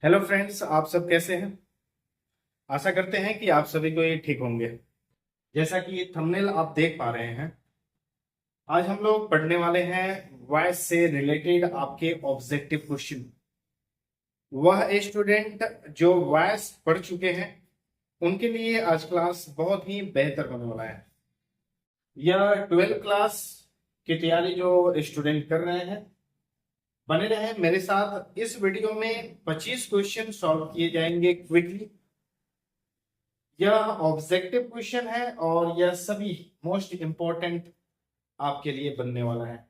Hello friends, आप सब कैसे हैं। आशा करते हैं कि आप सभी को ये ठीक होंगे। जैसा कि थंबनेल आप देख पा रहे हैं, आज हम लोग पढ़ने वाले हैं वॉइस से रिलेटेड आपके ऑब्जेक्टिव क्वेश्चन। वह स्टूडेंट जो वॉइस पढ़ चुके हैं उनके लिए आज क्लास बहुत ही बेहतर होने वाला है। यह 12th क्लास की तैयारी जो स्टूडेंट कर रहे हैं, बने रहे मेरे साथ। इस वीडियो में 25 क्वेश्चन सॉल्व किए जाएंगे क्विकली। यह ऑब्जेक्टिव क्वेश्चन है और यह सभी मोस्ट इंपॉर्टेंट आपके लिए बनने वाला है।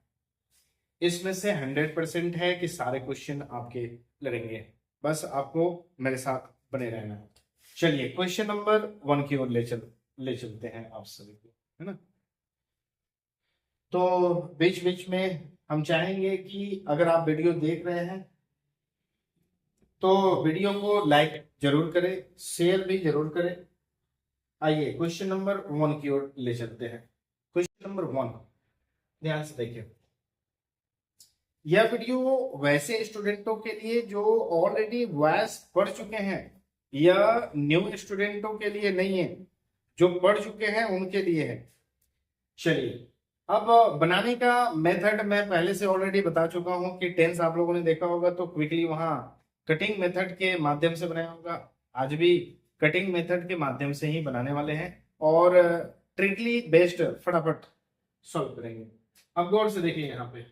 इसमें से 100% है कि सारे क्वेश्चन आपके लड़ेंगे। बस आपको मेरे साथ बने रहना है। चलिए क्वेश्चन नंबर 1 की ओर ले चलते हैं आप सभी को, है ना। तो बीच बीच में हम चाहेंगे कि अगर आप वीडियो देख रहे हैं तो वीडियो को लाइक जरूर करें, शेयर भी जरूर करें। आइए क्वेश्चन नंबर 1 की ओर ले चलते हैं। क्वेश्चन नंबर 1, ध्यान से देखिए। यह वीडियो वैसे स्टूडेंटों के लिए जो ऑलरेडी वॉइस पढ़ चुके हैं, यह न्यू स्टूडेंटों के लिए नहीं है। जो पढ़ चुके हैं उनके लिए है। चलिए, अब बनाने का मेथड मैं पहले से ऑलरेडी बता चुका हूं कि टेंस आप लोगों ने देखा होगा तो क्विकली वहां कटिंग मेथड के माध्यम से बनाया होगा। आज भी कटिंग मेथड के माध्यम से ही बनाने वाले हैं और ट्रिकली बेस्ड फटाफट सॉल्व करेंगे। अब गौर से देखिए, यहाँ पे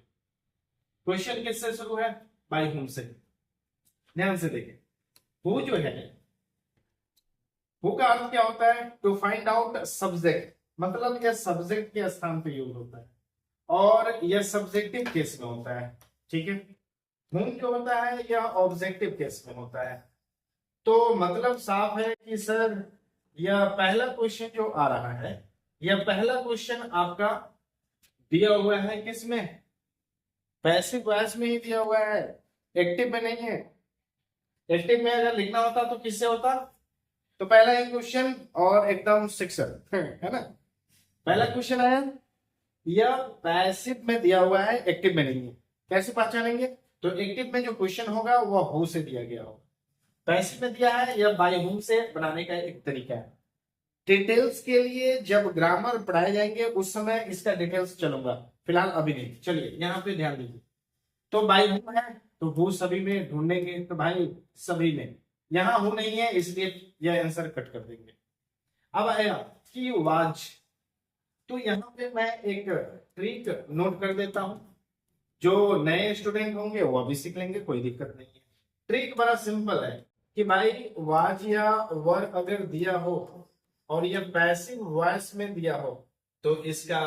क्वेश्चन किससे शुरू है? बाय हुम से। ध्यान से देखिए, हु जो है, हु का अर्थ क्या होता है? टू फाइंड आउट सब्जेक्ट, मतलब यह सब्जेक्ट के स्थान पे यूज होता है और यह सब्जेक्टिव केस में होता है। ठीक है। हुम जो होता है यह ऑब्जेक्टिव केस में होता है। तो मतलब साफ है कि सर यह पहला क्वेश्चन जो आ रहा है, यह पहला क्वेश्चन आपका दिया हुआ है किसमें? पैसिव वॉइस में ही दिया हुआ है, एक्टिव में नहीं है। एक्टिव में अगर लिखना होता तो किससे होता? तो पहला ही क्वेश्चन और एकदम शिक्षक है ना। पहला क्वेश्चन आया, यह पैसिव में दिया हुआ है, एक्टिव में नहीं है। कैसे पहचानेंगे? तो एक्टिव में जो क्वेश्चन होगा वह हु से दिया गया होगा, पैसिव में दिया है, यह बाय हुम से बनाने का एक तरीका है। डिटेल्स के लिए जब ग्रामर पढ़ाए जाएंगे उस समय इसका डिटेल्स चलूंगा, फिलहाल अभी नहीं। चलिए यहाँ पे ध्यान दीजिए। तो बाय हु है तो हु सभी में ढूंढेंगे, तो भाई सभी में। यहाँ हु नहीं है इसलिए यह आंसर कट कर देंगे। अब आया कि वाज, तो यहाँ पे मैं एक ट्रिक नोट कर देता हूं। जो नए स्टूडेंट होंगे वो अभी सीख लेंगे, कोई दिक्कत नहीं है। ट्रिक बड़ा सिंपल है कि भाई वाज या वर अगर दिया हो और ये पैसिव वॉइस में दिया हो तो इसका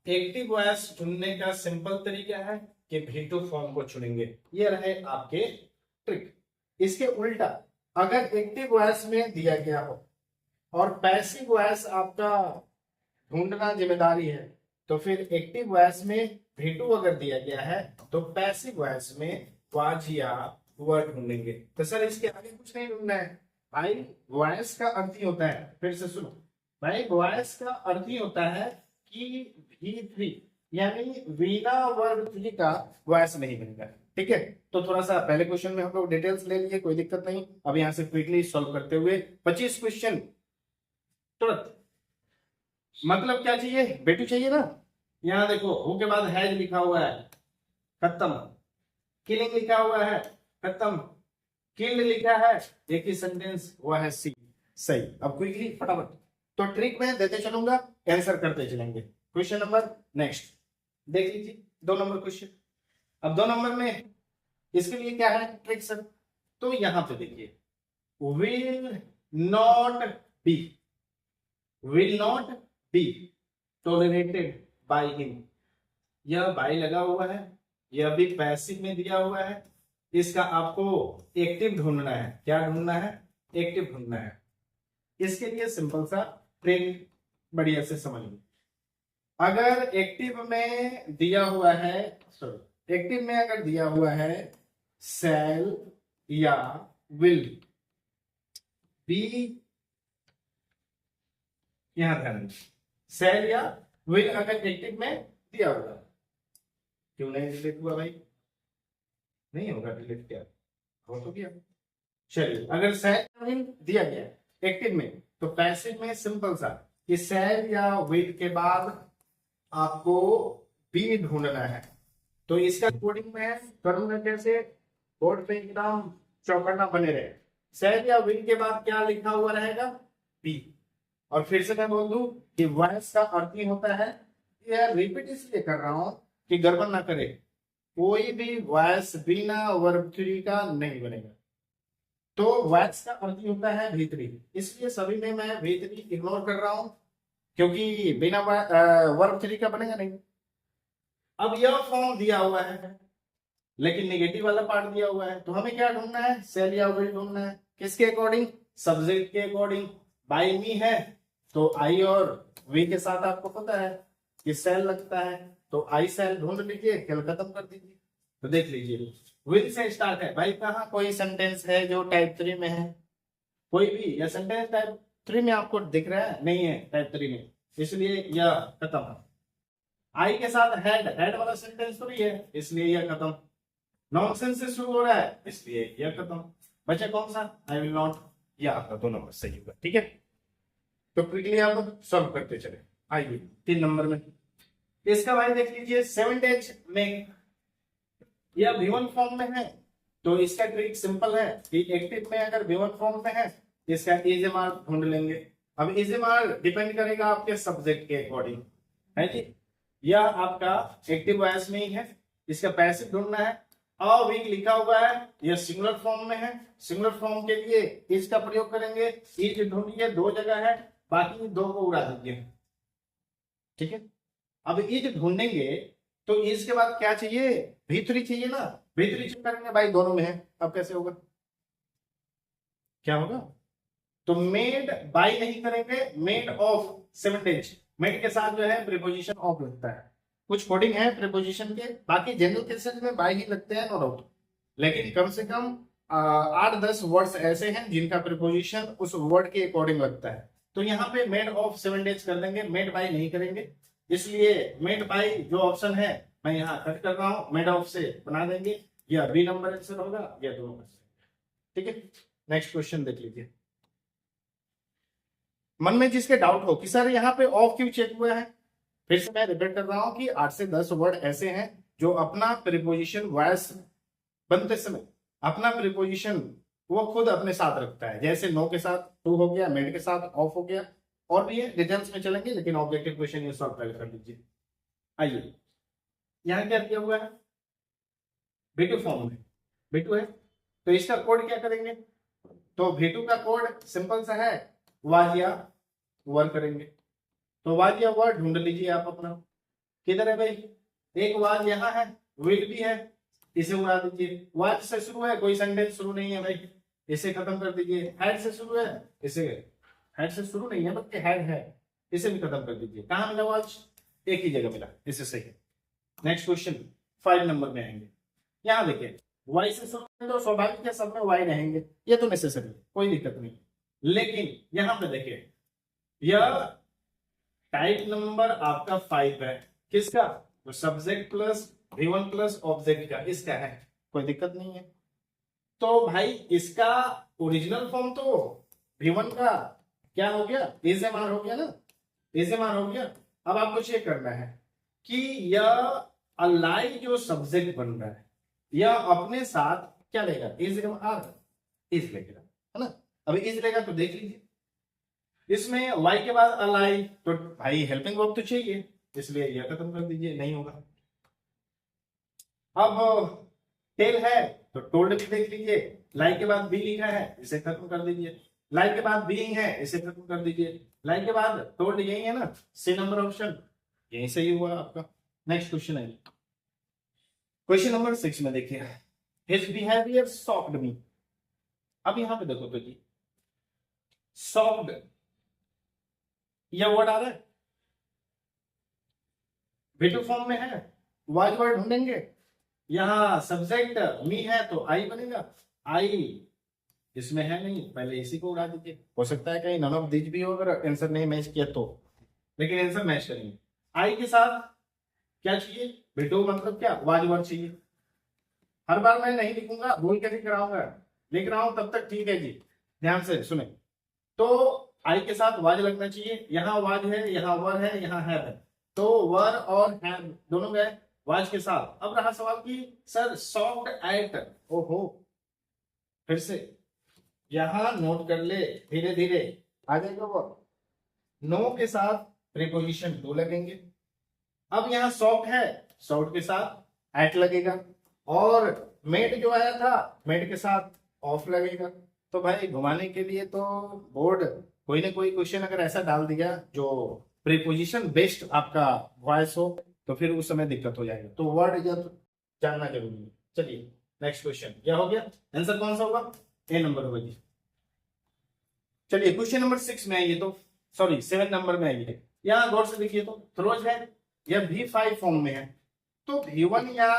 एक्टिव वॉइस चुनने का सिंपल तरीका है कि V2 फॉर्म को चुनेंगे। ये रहे आपके ट्रिक। इसके उल्टा अगर एक्टिव वॉइस में दिया गया हो और पैसिव वॉइस आपका ढूंढना जिम्मेदारी है, तो फिर एक्टिव वॉइस में V2 अगर दिया गया है तो पैसिव वॉइस में वाज या वर ढूंढेंगे। तो सर इसके आगे कुछ नहीं ढूंढना है भाई। वॉइस का अर्थ ही होता है, फिर से सुनो भाई, वॉइस का अर्थ ही होता है कि V3 यानी वीणा वर्ग 3 का वॉइस नहीं बनेगा। ठीक है। तो थोड़ा सा पहले क्वेश्चन में हम लोग डिटेल्स ले लिए, कोई दिक्कत नहीं। अब यहां से क्विकली सॉल्व करते हुए 25 क्वेश्चन तुरंत। मतलब क्या चाहिए? बेटू चाहिए ना। यहाँ देखो हु के बाद हैज लिखा हुआ है, खत्म। किलिंग लिखा हुआ है, खत्म। किल्ड लिखा है, एक ही सेंटेंस, वो है सी। सही। अब क्विकली फटाफट तो ट्रिक में देते चलूंगा, आंसर करते चलेंगे। क्वेश्चन नंबर नेक्स्ट देख लीजिए, 2 नंबर क्वेश्चन। अब 2 नंबर में इसके लिए क्या है ट्रिक सर? तो यहां पे देखिए, will not be, will not be tolerated by him. यह बाय लगा हुआ है, यह भी पैसिव में दिया हुआ है। इसका आपको एक्टिव ढूंढना है। क्या ढूंढना है? एक्टिव ढूंढना है। इसके लिए सिंपल सा ट्रिक बढ़िया से समझ लो। अगर एक्टिव में दिया हुआ है, सॉरी, एक्टिव में अगर दिया हुआ है शैल या विल बी, यहां ध्यान दें, शैल या विल अगर एक्टिव में दिया हुआ, क्यों नहीं डिलीट हुआ भाई? नहीं होगा डिलीट, क्या हो तो गया। चलिए, अगर सेल दिया गया है एक्टिव में, तो पैसिव में सिंपल सा कि सेल या विल के बाद आपको बी ढूंढना है। तो इसका कोडिंग में करूंगा कैसे, बोर्ड पे एकदम चौकन्ना बने रहे। सेल या विल के बाद क्या लिखा हुआ रहेगा, बी। और फिर से मैं बोल दूं कि वॉइस का अर्थ ही होता है, यह रिपीट इसलिए कर रहा हूं कि गड़बड़ ना करे, कोई भी वॉइस बिना वर्ब थ्री का नहीं बनेगा। तो वॉइस का अर्थ ही होता है भीतरी, इसलिए सभी में मैं भीतरी इग्नोर कर रहा हूं, क्योंकि बिना वर्ब थ्री का बनेगा नहीं। अब यह फॉर्म दिया हुआ है लेकिन नेगेटिव वाला पार्ट दिया हुआ है, तो हमें क्या ढूंढना है, सेल या विल ढूंढना है। किसके अकॉर्डिंग, सब्जेक्ट के अकॉर्डिंग। बाय मी है तो आई और वी के साथ आपको पता है कि सेल लगता है, तो आई सेल ढूंढ लीजिए, खेल खत्म कर दीजिए। तो देख लीजिए विल से स्टार्ट है भाई, कहाँ कोई सेंटेंस है जो टाइप 3 में है, कोई भी या सेंटेंस टाइप 3 में आपको दिख रहा है, नहीं है टाइप 3 में, इसलिए यह खत्म। आई के साथ हेड वाला सेंटेंस तो भी है, इसलिए यह खत्म। नॉनसेंस से शुरू हो रहा है, इसलिए यह खत्म। बचा कौन सा, आई विल नॉट, यह आपका 2 नंबर सही होगा। ठीक है, तो क्विकली आप सॉल्व करते चले। आइए 3 नंबर में इसका भाई देख लीजिए, 7 डेज में यह V1 फॉर्म में है, तो इसका ट्रिक सिंपल है कि एक्टिव में अगर V1 फॉर्म में है, इसका इजेमार ढूंढ लेंगे। अब इजेमार डिपेंड करेगा आपके सब्जेक्ट के अकॉर्डिंग, है जी। यह आपका एक्टिव वॉइस में ही है, इसका पैसिव ढूंढना है। वीक लिखा हुआ है, यह सिंगुलर फॉर्म में है, सिंगुलर फॉर्म के लिए इज का प्रयोग करेंगे। इज ढूंढिए, 2 जगह है, बाकी 2 को उड़ा दीजिए। ठीक है, अब इज ढूंढेंगे तो इज के बाद क्या चाहिए, भीतरी चाहिए ना, भीतरी चेक करेंगे भाई, दोनों में है। अब कैसे होगा, क्या होगा, तो मेड बाय नहीं करेंगे, मेड ऑफ 7 डेज। मेड के साथ जो है प्रीपोजिशन ऑफ लगता है, कुछ कोडिंग है प्रीपोजिशन के, बाकी जनरल केसेस में बाय ही लगते हैं, नो डाउट। लेकिन कम से कम 8-10 वर्ड्स ऐसे हैं जिनका प्रीपोजिशन उस वर्ड के अकॉर्डिंग लगता है। तो यहाँ पे मेड ऑफ 7 डेज कर देंगे, मेड बाय नहीं करेंगे, इसलिए मेड बाय जो ऑप्शन है मैं यहाँ कट कर रहा हूँ, मेड ऑफ से बना देंगे, या बी नंबर आंसर होगा या दोनों में से। ठीक है, नेक्स्ट क्वेश्चन देख लीजिए। मन में जिसके डाउट हो कि सर यहाँ पे ऑफ क्यों चेक हुआ है, फिर से मैं रिपीट कर रहा हूं कि 8 से 10 वर्ड ऐसे हैं जो अपना प्रीपोजिशन वॉइस बनते समय अपना प्रीपोजिशन वो खुद अपने साथ रखता है। जैसे नो के साथ टू हो गया, मेड के साथ ऑफ हो गया, और भी है, डिटेल्स में चलेंगे, लेकिन ऑब्जेक्टिव क्वेश्चन ये सॉल्व पहले कर लीजिए। आइए, यहाँ क्या दिया हुआ है, V2 फॉर्म में V2 है, तो इसका कोड क्या करेंगे, तो V2 का कोड सिंपल सा है, वाजिया वर करेंगे। तो वाज या वर्ड ढूंढ लीजिए आप अपना, किधर है भाई, एक वाज यहाँ है, विल भी है, इसे उड़ा दीजिए। वाज से शुरू है, कोई सेंटेंस शुरू नहीं है भाई, इसे खत्म कर दीजिए। हेड से शुरू है, इसे हेड से शुरू नहीं है बल्कि हेड है, इसे भी खत्म कर दीजिए। कहां मिला वाज, एक ही जगह मिला, इसे सही है। नेक्स्ट क्वेश्चन 5 नंबर में आएंगे। यहाँ देखिए, वाई से शुरू तो स्वाभाविक है सब में वाई रहेंगे, ये तो नेसेसरी है, कोई दिक्कत नहीं। लेकिन यहाँ पे देखिए, यह टाइप नंबर आपका 5 है, किसका, तो subject plus V1 plus object का, इसका है, कोई दिक्कत नहीं है। तो भाई इसका ओरिजिनल फॉर्म तो V1 का क्या हो गया, इजेमार हो गया ना, इजेमार हो गया। अब आपको चेक करना है कि यह अलाई जो सब्जेक्ट बन रहा है यह अपने साथ क्या लेगा, इजेमार, इज लेगा, है ना। अब इज लेगा तो देख लीजिए, इसमें वाई के बाद अलाई, तो भाई हेल्पिंग वर्ब तो चाहिए, इसलिए यह खत्म कर दीजिए, नहीं होगा। अब टेल है तो टोल्ड भी देख लीजिए, लाई के बाद बी लिखा है, इसे खत्म कर दीजिए। लाई के बाद बीइंग है, इसे खत्म कर दीजिए। लाई के बाद टोल्ड यही है ना, सी नंबर ऑप्शन यही सही हुआ आपका। नेक्स्ट क्वेश्चन है, क्वेश्चन नंबर 6 में देखिए, हिज बिहेवियर शॉक्ड मी। अब यहां पे देखो तो जी, शॉक्ड यह वर्ड आ रहा है, V2 फॉर्म में है, वाज वर्ड ढूंढेंगे, यहाँ सब्जेक्ट मी है तो आई बनेगा, आई इसमें है नहीं, पहले इसी को उड़ा दीजिए। हो सकता है कहीं नन ऑफ दिस भी हो अगर आंसर नहीं मैच किया तो, लेकिन आंसर मैच करेंगे। आई के साथ क्या चाहिए, V2 मतलब क्या, वाज वर्ड चाहिए। हर बार मैं नहीं लिखूंगा, भूल के नहीं कराऊंगा, लिख रहा हूं तब तक ठीक है जी, ध्यान से सुने। तो आई के साथ वाज लगना चाहिए, यहाँ वाज है, यहाँ वर है, यहाँ है। तो वर और है दोनों गए वाज के साथ। अब रहा सवाल कि सर सॉफ्ट एट, ओहो, फिर से यहां नोट कर ले, धीरे धीरे आ जाएगा वो। नो के साथ प्रीपोजिशन टू लगेंगे। अब यहाँ सॉफ्ट है, सॉफ्ट के साथ एट लगेगा, और मेड जो आया था मेड के साथ ऑफ लगेगा। तो भाई घुमाने के लिए तो बोर्ड कोई ना कोई क्वेश्चन अगर ऐसा डाल दिया जो प्रीपोजिशन बेस्ड आपका वॉइस हो, तो फिर उस समय दिक्कत हो जाएगा। तो वर्ड या तो जानना जरूरी है। चलिए नेक्स्ट क्वेश्चन क्या हो गया, आंसर कौन सा होगा, ए नंबर होगा जी। चलिए क्वेश्चन नंबर 6 में आइए, तो सॉरी 7 नंबर में आइए। यहाँ गौर से देखिए, तो थ्रोज है, यह V5 फॉर्म में है। तो V1 या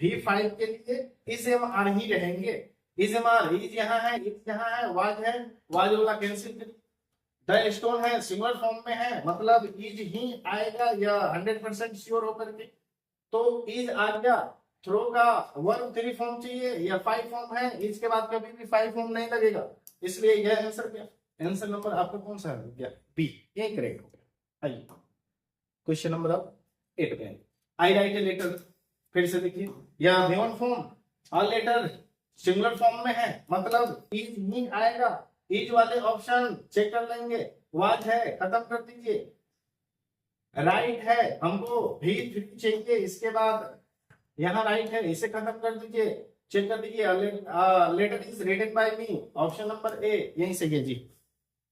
V5 के लिए इज एम आर ही रहेंगे। इज एम आर, इज यहाँ है, इज यहाँ है, वाज है, वाज वाला कैंसिल कर। द स्टोन है, सिंगुलर फॉर्म में है, मतलब इज ही आएगा या 100% श्योर होकर के। तो इज आ गया। थ्रो का 1 3 फॉर्म चाहिए या 5 फॉर्म है, इज के बाद कभी भी 5 फॉर्म नहीं लगेगा, इसलिए यह आंसर क्या, आंसर नंबर आपका कौन सा है क्या, बी, ये करेक्ट हो गया। आइए क्वेश्चन नंबर अब 8 पे आई राइट ए लेटर। फिर से देखिए, यह गिवन फॉर्म और लेटर सिंगुलर फॉर्म में है, मतलब इज ही आएगा। इज वाले ऑप्शन चेक कर लेंगे। वाज है, खत्म कर दीजिए। राइट है, हमको भी चाहिए, इसके बाद यहाँ राइट है, इसे खत्म कर दीजिए, चेक कर दीजिए। Letter is written by me, option number A यहीं से है जी।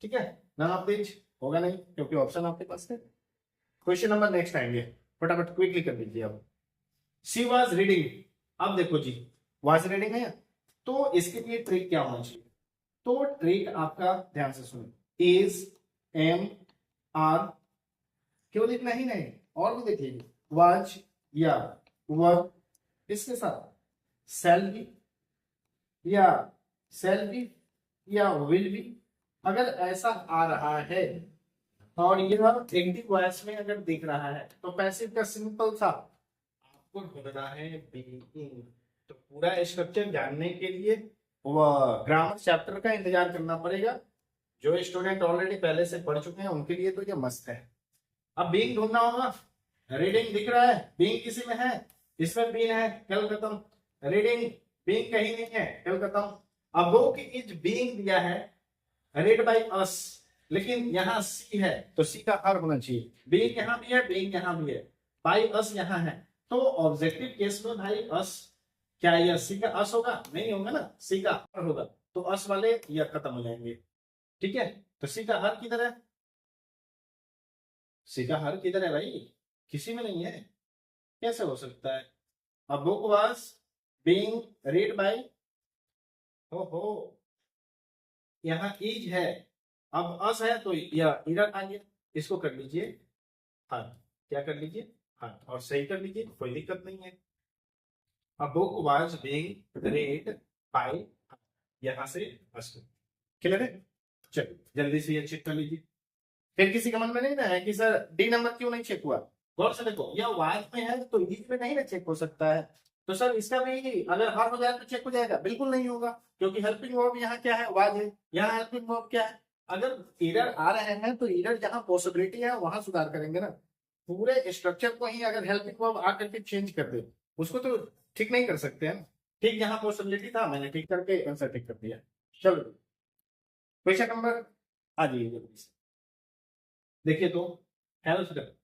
ठीक है, नन ऑफ दिस होगा नहीं क्योंकि ऑप्शन आपके पास है। क्वेश्चन नंबर नेक्स्ट आएंगे, फटाफट क्विकली कर दीजिए अब। शी वॉज रीडिंग, अब देखो जी वॉज रीडिंग है, तो इसके लिए ट्रिक क्या होना चाहिए। तो ट्रिक आपका ध्यान से सुनिए, इज एम आर, केवल इतना ही नहीं और भी देखिए, वॉज या वर, इसके साथ शैल बी या शैल बी या विल बी। अगर ऐसा आ रहा है और यह एक्टिव वॉइस में अगर दिख रहा है, तो पैसिव का सिंपल सा आपको ढूंढना है बीइंग। तो पूरा स्ट्रक्चर जानने के लिए वह ग्रामर चैप्टर का इंतजार करना पड़ेगा। जो स्टूडेंट ऑलरेडी पहले से पढ़ चुके हैं उनके लिए तो ये मस्त है। अब बीइंग ढूंढना होगा। रीडिंग दिख रहा है, बीइंग किसी में है, इसमें बीन है, कल खत्म। रीडिंग, बीइंग कहीं नहीं है, कल खत्म। अब बुक इज बीइंग दिया है, रेड बाय अस, लेकिन यहाँ सी है तो सी का हर होना चाहिए। बीइंग यहाँ भी है, बीइंग यहाँ भी है, बाय अस यहाँ है। तो ऑब्जेक्टिव केस में भाई अस, क्या यह सी का अस होगा, नहीं होगा ना, सी का हर होगा। तो अस वाले यह खत्म हो जाएंगे। ठीक है, तो सी का हर किधर है, सी का हर किधर है भाई, किसी में नहीं है, कैसे हो सकता है। अब book was being read by, हो यहाँ इज है, अब अस है तो यह इधर आ गया, इसको कर लीजिए हर, क्या कर लीजिए हर, और सही कर लीजिए, कोई दिक्कत नहीं है। अब book was being read by, यहाँ से अस, क्लियर है। चलिए जल्दी से ये चेक कर लीजिए। फिर किसी का मन में नहीं ना है कि सर डी नंबर क्यों नहीं चेक हुआ। गौर से देखो, यह वाज में है तो इज में नहीं ना चेक हो सकता है। तो सर इसका भी अगर हर हो जाए तो चेक हो जाएगा, बिल्कुल नहीं होगा, क्योंकि हेल्पिंग वर्ब यहाँ क्या है, वाज है, यहाँ हेल्पिंग वर्ब क्या है। अगर एरर आ रहे हैं तो एरर जहां पॉसिबिलिटी है वहां सुधार करेंगे ना। पूरे स्ट्रक्चर को ही अगर हेल्पिंग वर्ब आकर के चेंज कर दे, उसको तो ठीक नहीं कर सकते हैं। ठीक जहां पॉसिबिलिटी था मैंने ठीक करके आंसर ठीक कर दिया। चलो क्वेश्चन नंबर आ जाइए जल्दी से। देखिए तो हेल्प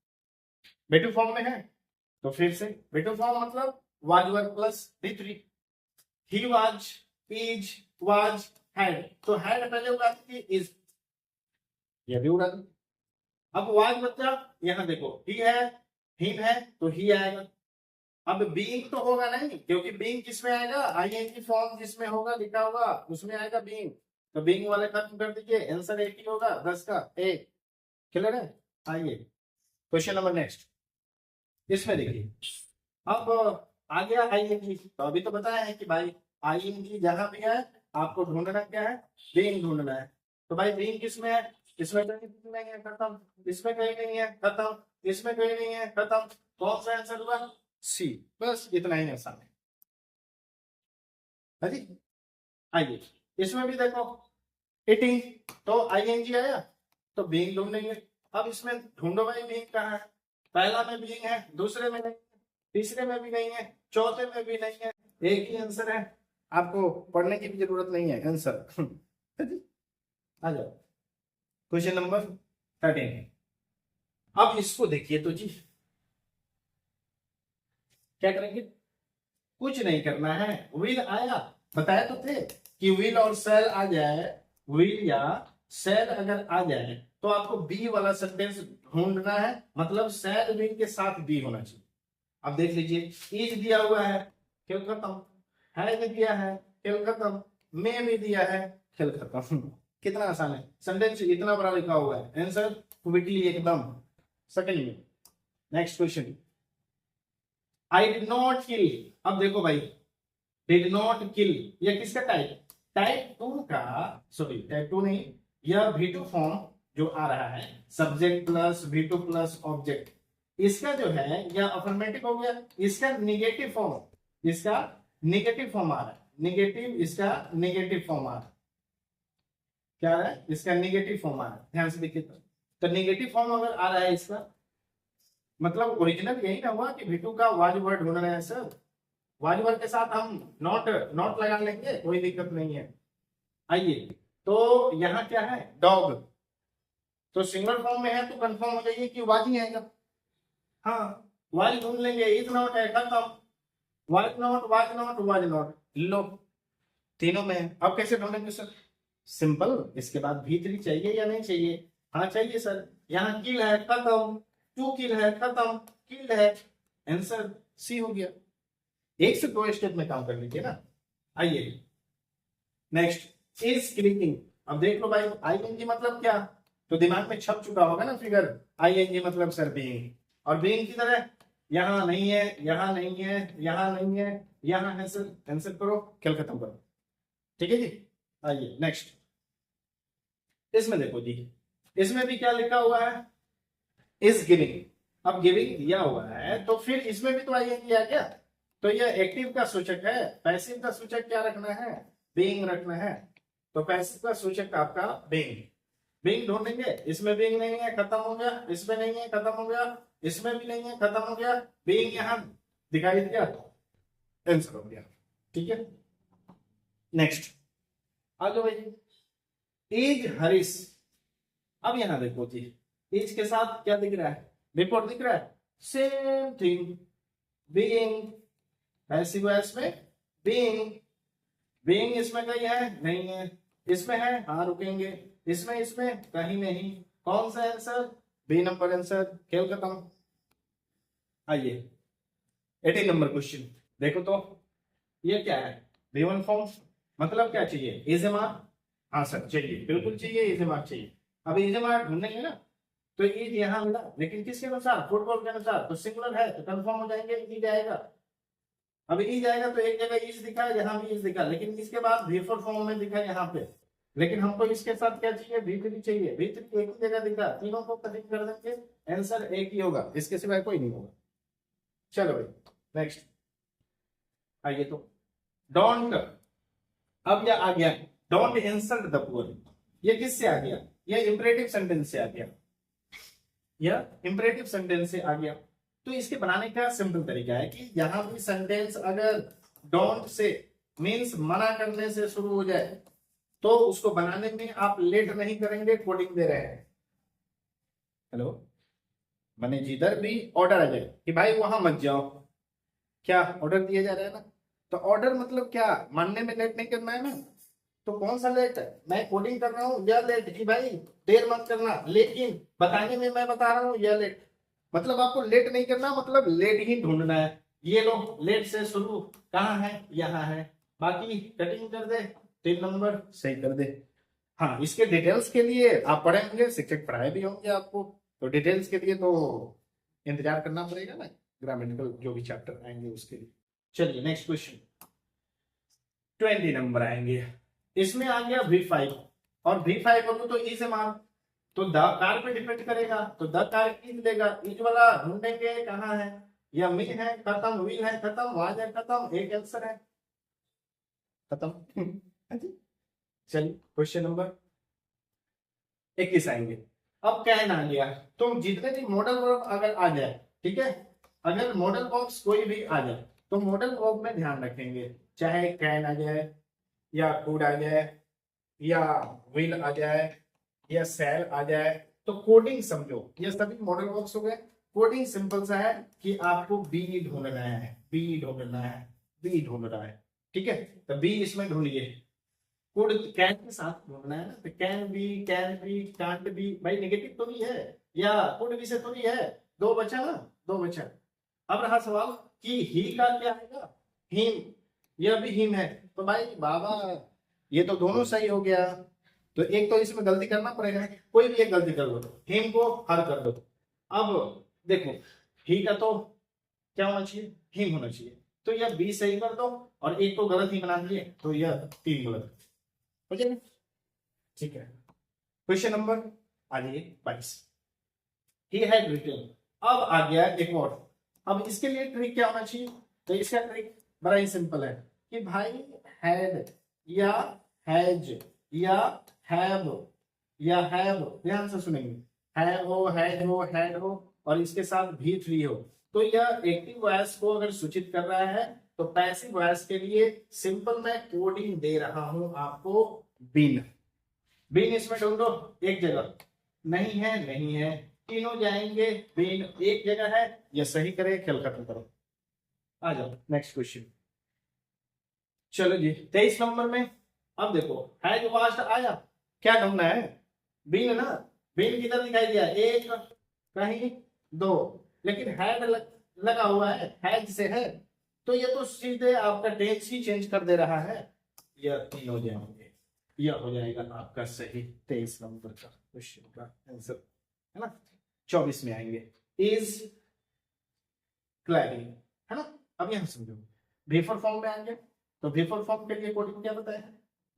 बेटू फॉर्म में है, तो फिर से बेटू फॉर्म मतलब was were plus D3। He was, is, was, had, तो हैड पहले उड़ा दी, इज ये भी उड़ा दी। अब वाज बच्चा, यहाँ देखो ही है, हिम है तो ही आएगा। अब बीइंग तो होगा नहीं, क्योंकि बीइंग किसमें आएगा, आईएनजी फॉर्म जिसमें होगा लिखा होगा उसमें आएगा बीइंग। तो बीइंग वाले खत्म कर दीजिए, आंसर एक ही होगा 10 का ए। क्लियर है। आइए क्वेश्चन नंबर नेक्स्ट, इसमें देखिए अब आ गया आईएनजी। तो अभी तो बताया है कि भाई आईएनजी जहां भी है आपको ढूंढना क्या है, बीइंग ढूंढना है। तो भाई बीइंग किसमें है, इसमें कहीं नहीं है, खत्म। इसमें कहीं नहीं है, खत्म। इसमें कहीं नहीं है, खत्म। कौन सा आंसर हुआ, सी। बस इतना ही आसान है जी। आइए इसमें भी देखो ईटिंग, तो आईएनजी आया तो बीइंग ढूंढेंगे। अब इसमें ढूंढो भाई बीइंग कहाँ है, पहला में बीइंग है, दूसरे में नहीं, तीसरे में भी नहीं है, चौथे में भी नहीं है, एक ही आंसर है। आपको पढ़ने की भी जरूरत नहीं है, आंसर आ जाओ। Question number 13। अब इसको देखिए तो जी, क्या करेंगे, कुछ नहीं करना है, विल आया, बताया तो थे कि विल और सेल आ जाए, विल या सेल अगर आ जाए तो आपको बी वाला सेंटेंस ढूंढना है, मतलब सेल विल के साथ बी होना चाहिए। अब देख लीजिए, इज दिया हुआ है, खेल खत्म, है भी दिया है, खेल खत्म, में भी दिया है, खेल खत्म। कितना आसान है, सेंटेंस इतना बड़ा लिखा हुआ है, आंसर क्विकली एकदम सेकंड में। Next question, I did not kill. अब देखो भाई, डिड नॉट किल ये किसका टाइप, टाइप 2 का, सॉरी टाइप 2 नहीं, यह V2 फॉर्म जो आ रहा है, subject plus V2 plus object, इसका जो है यह अफर्मेटिव हो गया, इसका निगेटिव फॉर्म, इसका निगेटिव फॉर्म आ रहा है, निगेटिव, इसका निगेटिव फॉर्म आ रहा है, क्या है, इसका निगेटिव फॉर्म आ रहा है, ध्यान से देखिए तो निगेटिव फॉर्म अगर आ रहा है इसका मतलब ओरिजिनल यही ना हुआ कि V2 का वाज वर्ड ढूंढ रहे हैं सर, वाज वर्ड के साथ हम नॉट नॉट लगा लेंगे, कोई दिक्कत नहीं है। आइए, तो यहाँ क्या है, डॉग, तो सिंगल फॉर्म में है तो कंफर्म हो जाइए कि वाज ही आएगा। हाँ, वाज ढूंढ लेंगे, इज नॉट है, खत्म, was not, was not, was not, लो तीनों में है। अब कैसे ढूंढेंगे सर, सिंपल, इसके बाद V3 चाहिए या नहीं चाहिए, हाँ चाहिए सर, यहाँ किल है, खत्म, टू किल है, खत्म, किल्ड है, आंसर सी हो गया। एक से दो स्टेप में काम कर लीजिए ना। आइए नेक्स्ट, इज क्लिकिंग। अब देख लो भाई, आईएनजी मतलब क्या, तो दिमाग में छप चुका होगा ना फिगर, आईएनजी मतलब सर बीइंग, और बीइंग की तरह यहां नहीं है, यहां नहीं है, यहां नहीं है, यहां है सर, आंसर करो, खेल खत्म करो, ठीक है जी। आइए नेक्स्ट, इसमें देखो जी, इसमें भी क्या लिखा हुआ है, इज गिविंग। अब गिविंग दिया हुआ है तो फिर इसमें भी तो आईएनजी आ गया, तो यह एक्टिव का सूचक है, पैसिव का सूचक क्या रखना है, बीइंग रखना है, तो पैसिव का सूचक आपका बीइंग, बीइंग ढूंढेंगे, इसमें बीइंग नहीं है, खत्म हो गया, इसमें नहीं है, खत्म हो गया, इसमें भी नहीं है, खत्म हो गया, बीइंग यहां दिखाई दिया, आंसर हो गया, ठीक है। नेक्स्ट आ जाओ भाई, इज हरीश। अब यहां देखो जी, इज के साथ क्या दिख रहा है, रिपोर्ट दिख रहा है, same thing, being, passive voice में बीइंग, बीइंग इसमें कहीं है नहीं है, इसमें है, हाँ रुकेंगे, इसमें इसमें कहीं नहीं, कौन सा आंसर, बी नंबर आंसर, खेल खत्म। आइए 18 नंबर क्वेश्चन देखो तो, ये क्या है, B1 फॉर्म, मतलब क्या चाहिए, इजेमार, हाँ सर चाहिए, बिल्कुल चाहिए, इजेमार चाहिए। अब इजेमार ढूंढेंगे ना, तो इज यहाँ मिला, लेकिन किसके अनुसार, फुटबॉल के अनुसार, तो सिंगुलर है तो कंफर्म हो जाएंगे, ई जाएगा। अब ई जाएगा तो एक जगह इज दिखा है, यहाँ भी इज दिखा, लेकिन इसके बाद V4 फॉर्म में दिखा है यहाँ पे, लेकिन हमको इसके साथ क्या चाहिए, V3 चाहिए, V3 एक ही जगह दिखा, तीनों को कटिंग कर देंगे, आंसर एक ही होगा, इसके सिवाय कोई नहीं होगा। चलो भाई नेक्स्ट, आइए तो डोंट, अब यह आ गया, डोंट इंसल्ट द पुअर, ये किससे आ गया, ये इंपरेटिव सेंटेंस से आ गया, यह इंपरेटिव सेंटेंस से आ गया। तो इसके बनाने का सिंपल तरीका है कि यहां भी सेंटेंस अगर डोंट से मींस मना करने से शुरू हो जाए तो उसको बनाने में आप लेट नहीं करेंगे, कोडिंग दे रहे हैं, हेलो, मैंने जिधर भी ऑर्डर आ जाए कि भाई वहां मत जाओ, क्या ऑर्डर दिया जा रहा है ना, तो ऑर्डर मतलब क्या, मानने में लेट नहीं करना है ना, तो कौन सा लेट है, मैं कोडिंग कर रहा हूँ यह लेट, कि भाई देर मत करना, लेकिन बताने में मैं बता रहा हूँ यह लेट, मतलब आपको लेट नहीं करना, मतलब लेट ही ढूंढना है। ये लो, लेट से शुरू कहाँ है, यहाँ है, बाकी कटिंग कर दे, 3 नंबर सही कर दे। हाँ, इसके डिटेल्स के लिए आप पढ़े होंगे, शिक्षक पढ़ाए भी होंगे आपको, तो डिटेल्स के लिए तो इंतजार करना पड़ेगा ना, ग्रामेटिकल जो भी चैप्टर आएंगे उसके लिए। चलिए नेक्स्ट क्वेश्चन, 20 नंबर आएंगे, इसमें आ गया V5, और V5 बोलो तो ई से मान, तो द कार पे डिपेंड करेगा, तो द कार इज देगा, इज वाला ढूंढेंगे कहाँ है, या मी है, खत्म, विल है, खत्म, वाज है, खत्म, एक आंसर है, खत्म। हाँ जी, चलिए क्वेश्चन नंबर 21 आएंगे। अब कैन आ गया, तो जितने भी मॉडल वर्ब अगर आ जाए, ठीक है, अगर मॉडल वर्ब्स कोई भी आ जाए तो मॉडल वर्ब में ध्यान रखेंगे, चाहे कैन आ जाए या कुड आ जाए या विल आ जाए या सेल आ जाए, तो कोडिंग समझो, ये सभी मॉडल वर्ब्स हो गए। कोडिंग सिंपल सा है कि आपको बी ढूंढना है, बी ढूंढना है, बी ढूंढना है, ठीक है। तो बी इसमें ढूंढिए, कुड कैन के साथ ढूंढना है ना, तो कैन बी कांट बी, भाई नेगेटिव तो नहीं है, या कुड बी से तो नहीं है, दो बचा ना, दो बचा। अब रहा सवाल कि ही का क्या आएगा, हिम, यह भी हिम है, तो भाई बाबा ये तो दोनों सही हो गया, तो एक तो इसमें गलती करना पड़ेगा, कोई भी एक गलती कर दो, हिम को हल कर दो। अब देखो ही का तो क्या होना चाहिए, हिम होना चाहिए, तो यह बी सही कर दो और एक तो गलत ही बना दिए, तो यह तीन गलत हो जाएगा, ठीक है। क्वेश्चन नंबर आ जाइए 22, ही हैड रिटन। अब आ गया एक और, अब इसके लिए ट्रिक क्या होना चाहिए, तो इसका ट्रिक बड़ा ही सिंपल है कि भाई हैड या हैज या हैव या हैव, ध्यान से सुनेंगे, हैव हो, हैड हो, हैड हो और इसके साथ भी थ्री हो, तो यह एक्टिव वॉइस को अगर सूचित कर रहा है, तो पैसिव वॉइस के लिए सिंपल मैं कोडिंग दे रहा हूं आपको, बीन। बीन इसमें ढूंढो, एक जगह नहीं है, नहीं है, तीनों जाएंगे, बीन एक जगह है, यह सही करे, खेल खत्म करो। आ जाओ नेक्स्ट क्वेश्चन, चलो जी 23 नंबर में। अब देखो हैज वास्ट आया, क्या ढूंढना है, बीन ना, बीन किधर दिखाई दिया, एक कहीं दो, लेकिन हैड लगा हुआ है, हैज से है, तो ये तो सीधे आपका टेंस ही चेंज कर दे रहा है, यह तीन हो जाएंगे, यह हो जाएगा आपका सही 23 नंबर का क्वेश्चन का आंसर, है ना। 24 में आएंगे, इज क्लैडिंग, है ना। अब यहां समझो, वेफर फॉर्म में आएंगे, तो वेफर फॉर्म के लिए कोडिंग क्या बताया है,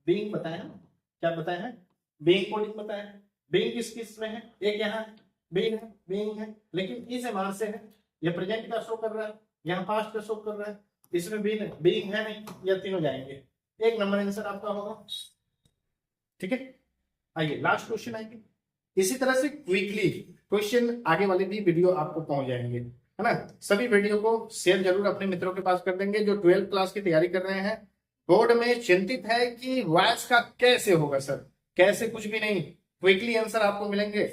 बीइंग बताया है, क्या बताया है, बीइंग कोडिंग बताया है। बीइंग किस किस में है, एक यहाँ बीइंग है, बीइंग है, लेकिन इस एमार से है, ये प्रेजेंट का शो कर रहा है, यहाँ पास्ट का शो कर रहा है, इसमें बीइंग है नहीं, ये तीनों जाएंगे, एक नंबर आंसर आपका होगा, ठीक है। आइए लास्ट क्वेश्चन आएंगे, इसी तरह से क्विकली क्वेश्चन आगे वाले भी वीडियो आपको पहुंच जाएंगे, है ना। सभी वीडियो को शेयर जरूर अपने मित्रों के पास कर देंगे जो 12th क्लास की तैयारी कर रहे हैं, बोर्ड में चिंतित है कि वॉइस का कैसे होगा सर, कैसे, कुछ भी नहीं, क्विकली आंसर आपको मिलेंगे।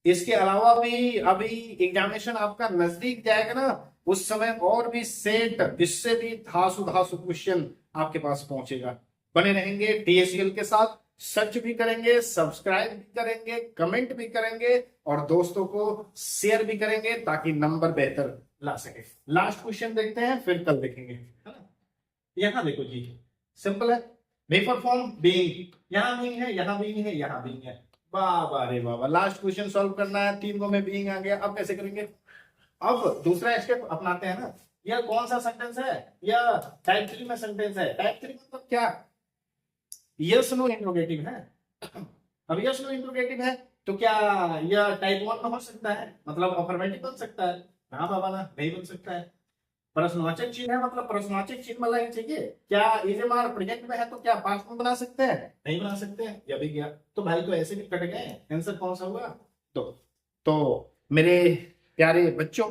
इसके अलावा भी अभी एग्जामिनेशन आपका नजदीक जाएगा ना, उस समय और भी सेट, इससे भी धासु धासु क्वेश्चन आपके पास पहुंचेगा। बने रहेंगे टीएसएल के साथ, सर्च भी करेंगे, सब्सक्राइब भी करेंगे, कमेंट भी करेंगे और दोस्तों को शेयर भी करेंगे ताकि नंबर बेहतर ला सके। लास्ट क्वेश्चन देखते हैं, फिर कल देखेंगे, है ना। यहां देखो जी, सिंपल है, वेपर फॉर्म बीइंग, यहां बीइंग है, यहां बीइंग है, यहां बीइंग है, बाबा रे बाबा, लास्ट क्वेश्चन सॉल्व करना है, तीन को में बीइंग आ गया, अब कैसे करेंगे। अब दूसरा स्टेप अपनाते हैं ना, यह कौन सा सेंटेंस है, यह टाइप 3 में सेंटेंस है, टाइप 3 मतलब क्या, यस नो इंट्रोगेटिव है। अब यस नो इंट्रोगेटिव है तो क्या यह टाइप 1 में हो सकता है, मतलब अफर्मेटिव बन सकता है, हाँ बाबा ना, नहीं बन सकता है। प्रश्नवाचक चिन्ह है, मतलब प्रश्नवाचक चिन्ह वाला ही चाहिए, क्या इजमार प्रेजेंट में है तो क्या पास्ट में बना सकते हैं, नहीं बना सकते हैं, यह भी गया, तो भाई तो ऐसे भी कट गए, आंसर कौन सा हुआ, तो मेरे प्यारे बच्चों,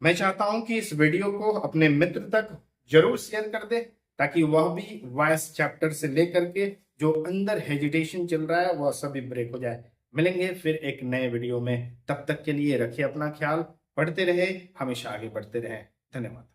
मैं चाहता हूं कि इस वीडियो को अपने मित्र तक जरूर शेयर कर दे ताकि वह भी वॉइस चैप्टर से लेकर के जो अंदर हेजिटेशन चल रहा है वह सभी ब्रेक हो जाए। मिलेंगे फिर एक नए वीडियो में, तब तक के लिए रखिए अपना ख्याल, पढ़ते रहे, हमेशा आगे बढ़ते रहे, धन्यवाद।